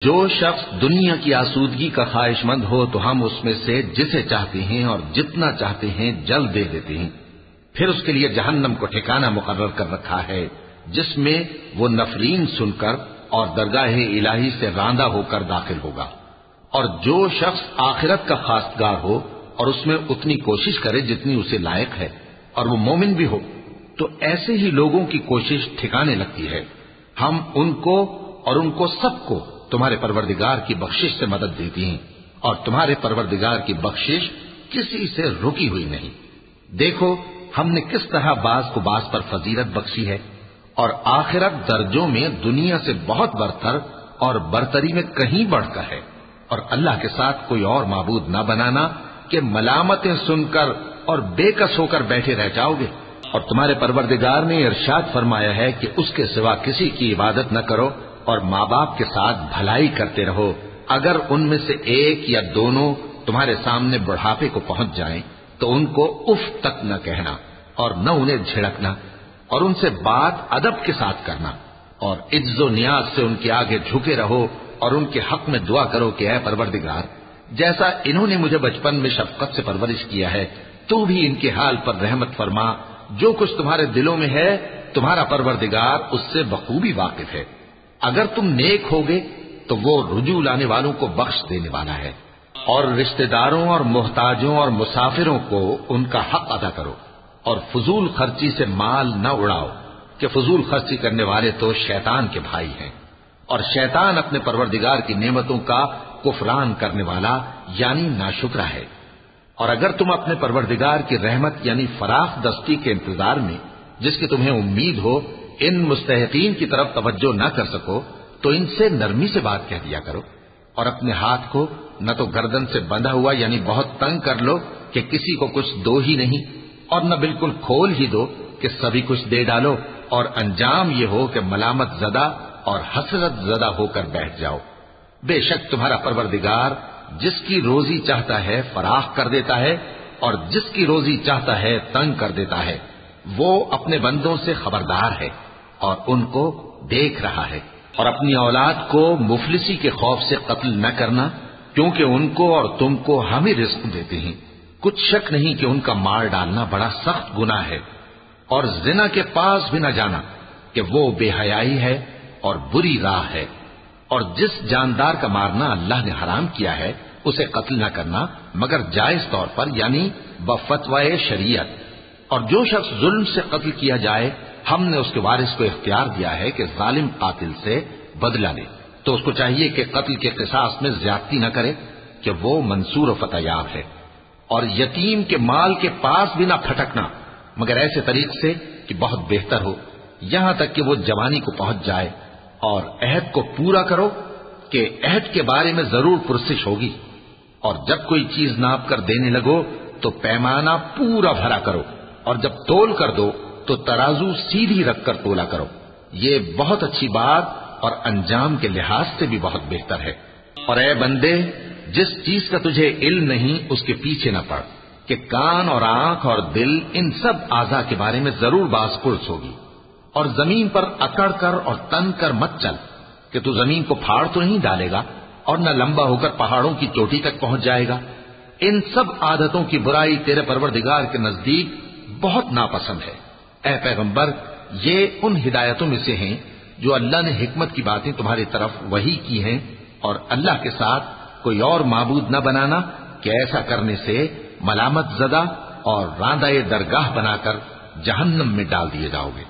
جو شخص دنیا کی آسودگی کا خواہش مند ہو تو ہم اس میں سے جسے چاہتے ہیں اور جتنا چاہتے ہیں جلد دے دیتے ہیں، پھر اس کے لیے جہنم کو ٹھکانہ مقرر کر رکھا ہے جس میں وہ نفرین سن کر اور درگاہ الہی سے راندہ ہو کر داخل ہوگا۔ اور جو شخص آخرت کا خواستگار ہو اور اس میں اتنی کوشش کرے جتنی اسے لائق ہے اور وہ مومن بھی ہو، تو ایسے ہی لوگوں کی کوشش ٹھکانے لگتی ہے۔ ہم ان کو اور ان کو سب کو تمہارے پروردگار کی بخشش سے مدد دیتی ہیں، اور تمہارے پروردگار کی بخشش کسی سے رکی ہوئی نہیں۔ دیکھو ہم نے کس طرح بعض کو بعض پر فضیلت بخشی ہے، اور آخرت درجوں میں دنیا سے بہت برتر اور برتری میں کہیں بڑھ کر ہے۔ اور اللہ کے ساتھ کوئی اور معبود نہ بنانا کہ ملامتیں سن کر اور بے کس ہو کر بیٹھے رہ جاؤ گے۔ اور تمہارے پروردگار نے ارشاد فرمایا ہے کہ اس کے سوا کسی کی عبادت نہ کرو، اور ماں باپ کے ساتھ بھلائی کرتے رہو۔ اگر ان میں سے ایک یا دونوں تمہارے سامنے بڑھاپے کو پہنچ جائیں تو ان کو اف تک نہ کہنا اور نہ انہیں جھڑکنا، اور ان سے بات ادب کے ساتھ کرنا، اور عجز و نیاز سے ان کے آگے جھکے رہو اور ان کے حق میں دعا کرو کہ اے پروردگار، جیسا انہوں نے مجھے بچپن میں شفقت سے پرورش کیا ہے تو بھی ان کے حال پر رحمت فرما۔ جو کچھ تمہارے دلوں میں ہے تمہارا پروردگار اس سے بخوبی واقف ہے۔ اگر تم نیک ہوگے تو وہ رجوع لانے والوں کو بخش دینے والا ہے۔ اور رشتہ داروں اور محتاجوں اور مسافروں کو ان کا حق ادا کرو، اور فضول خرچی سے مال نہ اڑاؤ کہ فضول خرچی کرنے والے تو شیطان کے بھائی ہیں، اور شیطان اپنے پروردگار کی نعمتوں کا کفران کرنے والا یعنی ناشکرا ہے۔ اور اگر تم اپنے پروردگار کی رحمت یعنی فراخ دستی کے انتظار میں جس کی تمہیں امید ہو ان مستحقین کی طرف توجہ نہ کر سکو تو ان سے نرمی سے بات کہہ دیا کرو، اور اپنے ہاتھ کو نہ تو گردن سے بندھا ہوا یعنی بہت تنگ کر لو کہ کسی کو کچھ دو ہی نہیں، اور نہ بالکل کھول ہی دو کہ سبھی کچھ دے ڈالو، اور انجام یہ ہو کہ ملامت زدہ اور حسرت زدہ ہو کر بیٹھ جاؤ۔ بے شک تمہارا پروردگار جس کی روزی چاہتا ہے فراخ کر دیتا ہے، اور جس کی روزی چاہتا ہے تنگ کر دیتا ہے۔ وہ اپنے بندوں سے خبردار ہے اور ان کو دیکھ رہا ہے۔ اور اپنی اولاد کو مفلسی کے خوف سے قتل نہ کرنا، کیونکہ ان کو اور تم کو ہم ہی رزق دیتے ہیں۔ کچھ شک نہیں کہ ان کا مار ڈالنا بڑا سخت گناہ ہے۔ اور زنا کے پاس بھی نہ جانا کہ وہ بے حیائی ہے اور بری راہ ہے۔ اور جس جاندار کا مارنا اللہ نے حرام کیا ہے اسے قتل نہ کرنا مگر جائز طور پر یعنی بفتوائے شریعت۔ اور جو شخص ظلم سے قتل کیا جائے ہم نے اس کے وارث کو اختیار دیا ہے کہ ظالم قاتل سے بدلہ لے، تو اس کو چاہیے کہ قتل کے قصاص میں زیادتی نہ کرے کہ وہ منصور و فتح یاب ہے۔ اور یتیم کے مال کے پاس بھی نہ پھٹکنا مگر ایسے طریق سے کہ بہت بہتر ہو، یہاں تک کہ وہ جوانی کو پہنچ جائے۔ اور عہد کو پورا کرو کہ عہد کے بارے میں ضرور پرسش ہوگی۔ اور جب کوئی چیز ناپ کر دینے لگو تو پیمانہ پورا بھرا کرو، اور جب تول کر دو تو ترازو سیدھی رکھ کر تولا کرو۔ یہ بہت اچھی بات اور انجام کے لحاظ سے بھی بہت بہتر ہے۔ اور اے بندے، جس چیز کا تجھے علم نہیں اس کے پیچھے نہ پڑ کہ کان اور آنکھ اور دل ان سب اعضاء کے بارے میں ضرور باز پرس ہوگی۔ اور زمین پر اکڑ کر اور تن کر مت چل کہ تو زمین کو پھاڑ تو نہیں ڈالے گا اور نہ لمبا ہو کر پہاڑوں کی چوٹی تک پہنچ جائے گا۔ ان سب عادتوں کی برائی تیرے پروردگار کے نزدیک بہت ناپسند ہے۔ اے پیغمبر، یہ ان ہدایتوں میں سے ہیں جو اللہ نے حکمت کی باتیں تمہاری طرف وحی کی ہیں، اور اللہ کے ساتھ کوئی اور معبود نہ بنانا کہ ایسا کرنے سے ملامت زدہ اور راندہ درگاہ بنا کر جہنم میں ڈال دیے جاؤ گے۔